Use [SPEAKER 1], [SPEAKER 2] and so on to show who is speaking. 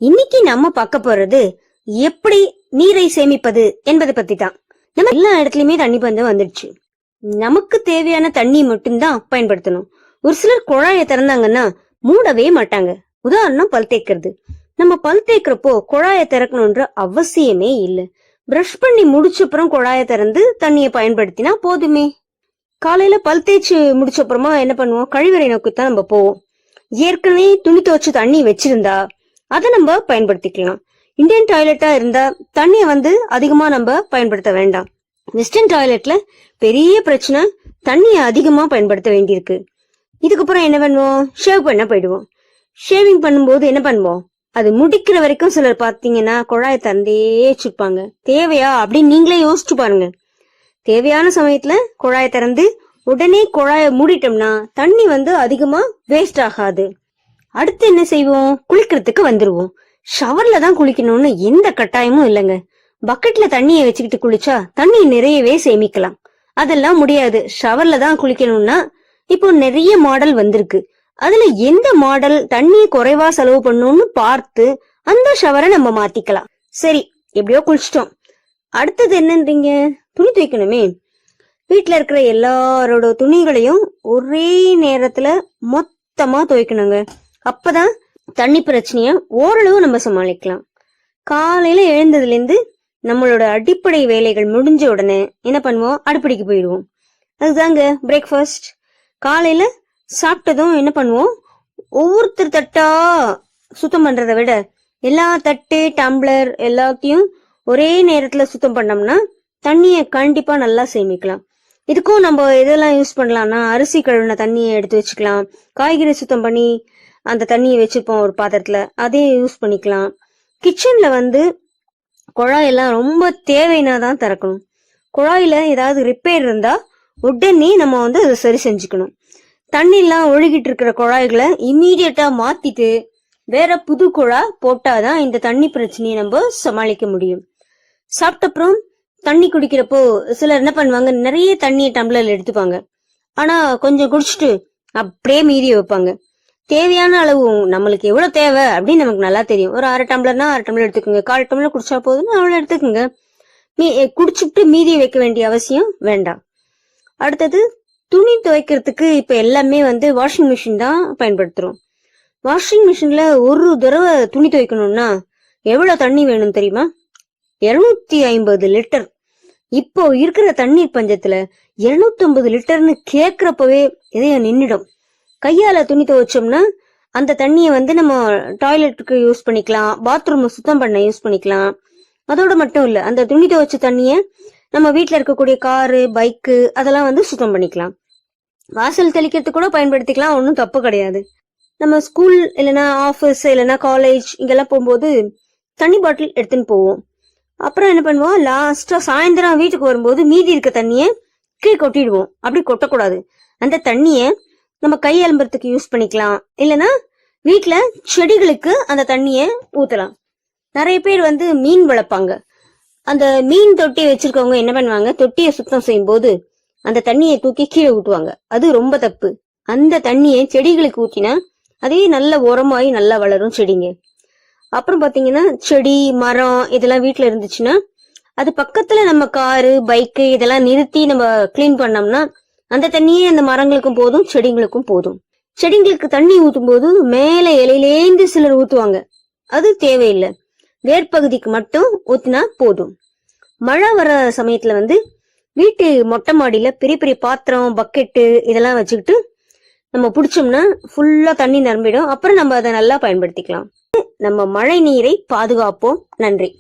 [SPEAKER 1] இன்னைக்கு நம்ம பார்க்க போறது எப்படி நீரை சேமிப்பது என்பதை பத்தி தான். நம்ம எல்லா இடத்துலயுமே தண்ணி பந்தம் வந்துடுச்சு. நமக்கு தேவையான தண்ணி மட்டும்தான் பயன்படுத்தணும். ஒரு சிலர் குழாயை திறந்தாங்கன்னா மூடவே மாட்டாங்க. உதாரணம் பல் தேய்க்கிறது. நம்ம பல் தேய்க்கிறப்போ குழாயை திறக்கணும்ன்ற அவசியமே இல்லை. பிரஷ் பண்ணி முடிச்சப்புறம் குழாயை திறந்து தண்ணியை பயன்படுத்தினா போதுமே. காலையில பல் தேய்ச்சி முடிச்சப்புறமா என்ன பண்ணுவோம், கழிவறை நோக்கித்தான் நம்ம போவோம். ஏற்கனவே துணி துவைச்சு தண்ணி வச்சிருந்தா அதை நம்ம பயன்படுத்திக்கலாம். இந்தியன் டாய்லெட்டா இருந்தா தண்ணிய அதிகமா நம்ம பயன்படுத்த வேண்டாம். வெஸ்டர்ன் டாய்லெட்ல பெரிய பிரச்சனை, தண்ணிய அதிகமா பயன்படுத்த வேண்டியிருக்கு. இதுக்கப்புறம் என்ன பண்ணுவோம், ஷேவ் பண்ண போயிடுவோம். ஷேவிங் பண்ணும்போது என்ன பண்ணுவோம், அது முடிக்கிற வரைக்கும் சிலர் பாத்தீங்கன்னா குழாயை திறந்தே வச்சிருப்பாங்க. தேவையா அப்படின்னு நீங்களே யோசிச்சு பாருங்க. தேவையான சமயத்துல குழாயை திறந்து உடனே குழாயை மூடிட்டோம்னா தண்ணி அதிகமா வேஸ்ட் ஆகாது. அடுத்து என்ன செய்வோம், குளிக்கிறதுக்கு வந்துருவோம். ஷவர்ல தான் குளிக்கணும்னு எந்த கட்டாயமும் இல்லைங்க. பக்கெட்ல தண்ணியை வச்சுக்கிட்டு குளிச்சா தண்ணி நிறையவே சேமிக்கலாம். அதெல்லாம் முடியாது, ஷவர்ல தான் குளிக்கணும்னா இப்போ நிறைய மாடல் வந்திருக்கு. அதுல எந்த மாடல் தண்ணியை குறைவா செலவு பண்ணணும்னு பார்த்து அந்த ஷவரை நம்ம மாத்திக்கலாம். சரி, எப்படியோ குளிச்சிட்டோம். அடுத்தது என்னன்றீங்க, துணி துவைக்கணுமே. வீட்டுல இருக்கிற எல்லாரோட துணிகளையும் ஒரே நேரத்துல மொத்தமா துவைக்கணுங்க. அப்பதான் தண்ணி பிரச்சனைய ஓரளவு நம்ம சமாளிக்கலாம். காலையில எழுந்ததுல இருந்து நம்மளோட அடிப்படை வேலைகள் முடிஞ்ச உடனே என்ன பண்ணுவோம், அடுப்படிக்கு போயிடுவோம். அதுதாங்க பிரேக்ஃபாஸ்ட். காலையில சாப்பிட்டதும் என்ன பண்ணுவோம், ஒவ்வொருத்தர் தட்டா சுத்தம் பண்றதை விட எல்லா தட்டு டம்ளர் எல்லாத்தையும் ஒரே நேரத்துல சுத்தம் பண்ணோம்னா தண்ணிய கண்டிப்பா நல்லா சேமிக்கலாம். இதுக்கும் நம்ம இதெல்லாம் யூஸ் பண்ணலாம்னா, அரிசி கழுவின தண்ணியை எடுத்து வச்சுக்கலாம். காய்கறி சுத்தம் பண்ணி அந்த தண்ணியை வச்சிருப்போம் ஒரு பாத்திரத்துல, அதையும் யூஸ் பண்ணிக்கலாம். கிச்சன்ல குழாயெல்லாம் ரொம்ப தேவைன்னா தான் திறக்கணும். குழாயில ஏதாவது ரிப்பேர் இருந்தா உடனே நம்ம அதை சரி செஞ்சுக்கணும். தண்ணி எல்லாம் ஒழுகிட்டு இருக்கிற குழாய்களை இம்மீடியட்டா மாத்திட்டு வேற புது குழாய் போட்டாதான் இந்த தண்ணி பிரச்சனையை நம்ம சமாளிக்க முடியும். சாப்பிட்டப்புறம் தண்ணி குடிக்கிறப்போ சிலர் என்ன பண்ணுவாங்க, நிறைய தண்ணியை டம்ளர்ல எடுத்துப்பாங்க. ஆனா கொஞ்சம் குடிச்சிட்டு அப்படியே மீறி வைப்பாங்க. தேவையான அளவு நம்மளுக்கு எவ்வளவு தேவை அப்படின்னு நமக்கு நல்லா தெரியும். ஒரு 1/2 டம்ளர்னா 1/2 டம்ளர் எடுத்துக்கோங்க. 1/4 டம்ளர் குடிச்சா போதும், அவ்வளவு எடுத்துக்கோங்க. குடிச்சுட்டு மீதி வைக்க வேண்டிய அவசியம் வேண்டாம். அடுத்தது துணி துவைக்கிறதுக்கு இப்ப எல்லாமே வாஷிங் மிஷின் தான் பயன்படுத்துறோம். வாஷிங் மிஷின்ல ஒரு தடவை துணி துவைக்கணும்னா எவ்வளவு தண்ணி வேணும் தெரியுமா, 250 லிட்டர். இப்போ இருக்கிற தண்ணீர் பஞ்சத்துல 250 லிட்டர்னு கேக்குறப்பவே இதைய நின்னுடும். கையால துணி துவைச்சோம்னா அந்த தண்ணியை நம்ம டாய்லெட்டுக்கு யூஸ் பண்ணிக்கலாம், பாத்ரூம் சுத்தம் பண்ண யூஸ் பண்ணிக்கலாம். அதோட மட்டும் இல்ல, அந்த துணி துவைச்ச தண்ணிய நம்ம வீட்டுல இருக்கக்கூடிய காரு பைக்கு அதெல்லாம் சுத்தம் பண்ணிக்கலாம். வாசல் தெளிக்கிறது கூட பயன்படுத்திக்கலாம், ஒன்னும் தப்பு கிடையாது. நம்ம ஸ்கூல் இல்லைன்னா ஆபீஸ் இல்லைன்னா காலேஜ் இங்கெல்லாம் போகும்போது தண்ணி பாட்டில் எடுத்துன்னு போவோம். அப்புறம் என்ன பண்ணுவோம், லாஸ்டா சாயந்தரம் வீட்டுக்கு வரும்போது மீதி இருக்க தண்ணிய கீழே கொட்டிடுவோம். அப்படி கொட்டக்கூடாது. அந்த தண்ணிய நம்ம கை அலம்புறதுக்கு யூஸ் பண்ணிக்கலாம், இல்லைன்னா வீட்டுல செடிகளுக்கு அந்த தண்ணிய ஊத்தலாம். நிறைய பேர் மீன் வளர்ப்பாங்க. அந்த மீன் தொட்டி வச்சிருக்கவங்க என்ன பண்ணுவாங்க, தொட்டியை சுத்தம் செய்யும் போது அந்த தண்ணியை தூக்கி கீழே ஊட்டுவாங்க. அது ரொம்ப தப்பு. அந்த தண்ணியை செடிகளுக்கு ஊத்தினா அதே நல்ல உரமாயி நல்லா வளரும் செடிங்க. அப்புறம் பாத்தீங்கன்னா செடி மரம் இதெல்லாம் வீட்டுல இருந்துச்சுன்னா அது பக்கத்துல நம்ம காரு பைக்கு இதெல்லாம் நிறுத்தி நம்ம கிளீன் பண்ணோம்னா அந்த தண்ணியே அந்த மரங்களுக்கும் போதும் செடிங்களுக்கும் போதும். செடிங்களுக்கு தண்ணி ஊத்தும் போது மேல இலையிலேந்து சிலர் ஊத்துவாங்க, அது தேவையில்லை. வேர்பகுதிக்கு மட்டும் ஊத்தினா போதும். மழை வர சமயத்துல வீட்டு மொட்டை மாடியில பெரிய பெரிய பாத்திரம் பக்கெட்டு இதெல்லாம் வச்சுக்கிட்டு நம்ம பிடிச்சோம்னா ஃபுல்லா தண்ணி நிரம்பிடும். அப்புறம் நம்ம அதை நல்லா பயன்படுத்திக்கலாம். நம்ம மழை நீரை பாதுகாப்போம். நன்றி.